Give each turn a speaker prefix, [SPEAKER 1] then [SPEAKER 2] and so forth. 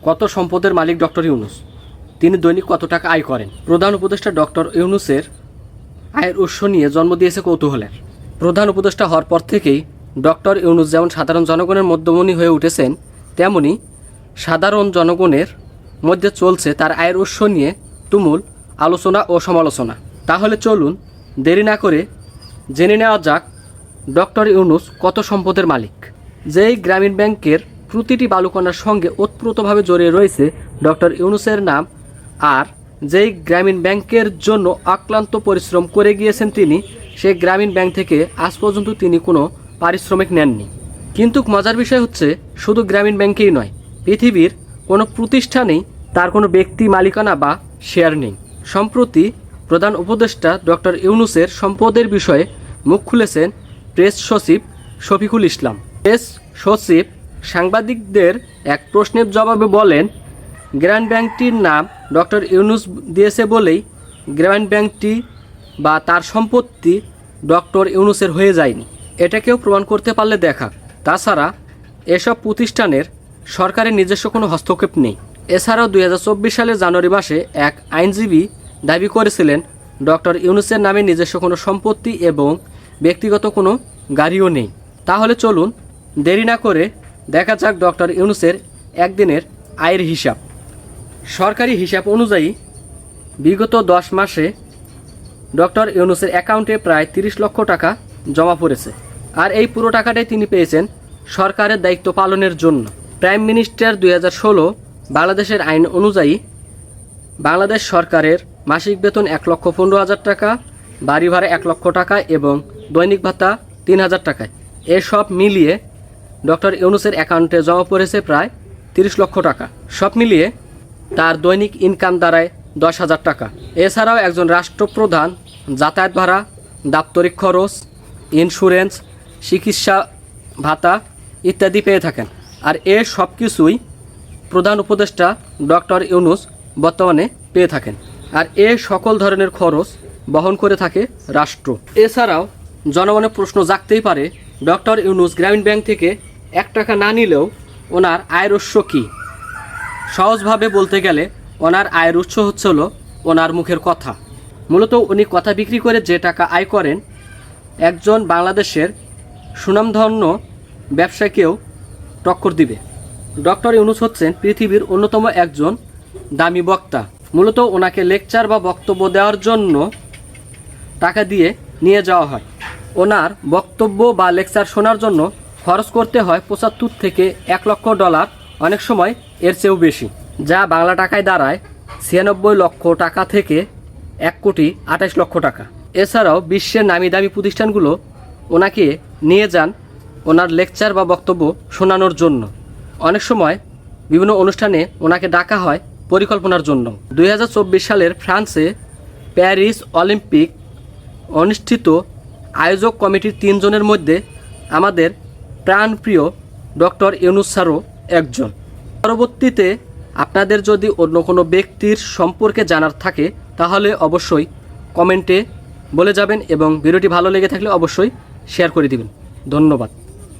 [SPEAKER 1] কত সম্পদের মালিক ডক্টর ইউনূস? তিনি দৈনিক কত টাকা আয় করেন? প্রধান উপদেষ্টা ডক্টর ইউনূসের আয়ের উৎস নিয়ে জন্ম দিয়েছে কৌতূহলের। প্রধান উপদেষ্টা হওয়ার পর থেকেই ডক্টর ইউনূস যেমন সাধারণ জনগণের মধ্যমণি হয়ে উঠেছেন, তেমনি সাধারণ জনগণের মধ্যে চলছে তার আয়ের উৎস নিয়ে তুমুল আলোচনা ও সমালোচনা। তাহলে চলুন দেরি না করে জেনে নেওয়া যাক ডক্টর ইউনূস কত সম্পদের মালিক। যেই গ্রামীণ ব্যাংকের প্রতিটি বালুকণার সঙ্গে ওতপ্রোতভাবে জড়িয়ে রয়েছে ডক্টর ইউনূসের নাম, আর যেই গ্রামীণ ব্যাংকের জন্য অক্লান্ত পরিশ্রম করে গিয়েছেন তিনি, সেই গ্রামীণ ব্যাংক থেকে আজ পর্যন্ত তিনি কোনো পারিশ্রমিক নেননি। কিন্তু মজার বিষয় হচ্ছে, শুধু গ্রামীণ ব্যাংকেই নয়, পৃথিবীর কোনো প্রতিষ্ঠানেই তার কোনো ব্যক্তি মালিকানা বা শেয়ার নেই। সম্প্রতি প্রধান উপদেষ্টা ডক্টর ইউনূসের সম্পদের বিষয়ে মুখ খুলেছেন প্রেস সচিব শফিকুল ইসলাম। প্রেস সচিব সাংবাদিকদের এক প্রশ্নের জবাবে বলেন, গ্রামীণ ব্যাংকটির নাম ডক্টর ইউনূস দিয়েছে বলেই গ্রামীণ ব্যাংকটি বা তার সম্পত্তি ডক্টর ইউনূসের হয়ে যায়নি। এটা কেউ প্রমাণ করতে পারলে দেখা। তাছাড়া এসব প্রতিষ্ঠানের সরকারের নিজস্ব কোনো হস্তক্ষেপ নেই। এছাড়াও 2024 সালের জানুয়ারি মাসে এক আইনজীবী দাবি করেছিলেন ডক্টর ইউনূসের নামে নিজস্ব কোনো সম্পত্তি এবং ব্যক্তিগত কোনো গাড়িও নেই। তাহলে চলুন দেরি না করে দেখা যাক ডক্টর ইউনূসের একদিনের আয়ের হিসাব। সরকারি হিসাব অনুযায়ী বিগত 10 মাসে ডক্টর ইউনূসের অ্যাকাউন্টে প্রায় 30 লক্ষ টাকা জমা পড়েছে, আর এই পুরো টাকাটাই তিনি পেয়েছেন সরকারের দায়িত্ব পালনের জন্য। প্রাইম মিনিস্টার 2016 বাংলাদেশের আইন অনুযায়ী বাংলাদেশ সরকারের মাসিক বেতন 1,15,000 টাকা, বাড়ি ভাড়া 1 লক্ষ টাকা এবং দৈনিক ভাতা 3,000 টাকায়। এসব মিলিয়ে ডক্টর ইউনূসের অ্যাকাউন্টে জমা পড়েছে প্রায় 30 লক্ষ টাকা। সব মিলিয়ে তার দৈনিক ইনকাম দাঁড়ায় 10,000 টাকা। এছাড়াও একজন রাষ্ট্রপ্রধান যাতায়াত ভাড়া, দাপ্তরিক খরচ, ইন্স্যুরেন্স, চিকিৎসা ভাতা ইত্যাদি পেয়ে থাকেন। আর সব কিছুই প্রধান উপদেষ্টা ডক্টর ইউনূস বর্তমানে পেয়ে থাকেন। আর সকল ধরনের খরচ বহন করে থাকে রাষ্ট্র। এছাড়াও জনগণের প্রশ্ন জাগতেই পারে, ডক্টর ইউনূস গ্রামীণ ব্যাংক থেকে 1 টাকা না নিলেও ওনার আয়ের উৎস কী? সহজভাবে বলতে গেলে ওনার আয়ের উৎস হলো ওনার মুখের কথা। মূলত উনি কথা বিক্রি করে যে টাকা আয় করেন, একজন বাংলাদেশের সুনামধন্য ব্যবসায়ীকেও টক্কর দিবে। ডক্টর ইউনূস হচ্ছেন পৃথিবীর অন্যতম একজন দামি বক্তা। মূলত ওনাকে লেকচার বা বক্তব্য দেওয়ার জন্য টাকা দিয়ে নিয়ে যাওয়া হয়। ওনার বক্তব্য বা লেকচার শোনার জন্য খরচ করতে হয় 75 থেকে 1 লক্ষ ডলার, অনেক সময় এর চেয়েও বেশি, যা বাংলা টাকায় দাঁড়ায় 96 লক্ষ টাকা থেকে 1,28 লক্ষ টাকা। এছাড়াও বিশ্বের নামি দামি প্রতিষ্ঠানগুলো ওনাকে নিয়ে যান ওনার লেকচার বা বক্তব্য শোনানোর জন্য। অনেক সময় বিভিন্ন অনুষ্ঠানে ওনাকে ডাকা হয় পরিকল্পনার জন্য। 2024 সালের ফ্রান্সে প্যারিস অলিম্পিক অনুষ্ঠিত আয়োজক কমিটির 3 জনের মধ্যে আমাদের প্রাণপ্রিয় ডক্টর ইউনূস স্যারও একজন। পরবর্তীতে আপনাদের যদি অন্য কোনো ব্যক্তির সম্পর্কে জানার থাকে তাহলে অবশ্যই কমেন্টে বলে যাবেন এবং ভিডিওটি ভালো লেগে থাকলে অবশ্যই শেয়ার করে দিবেন। ধন্যবাদ।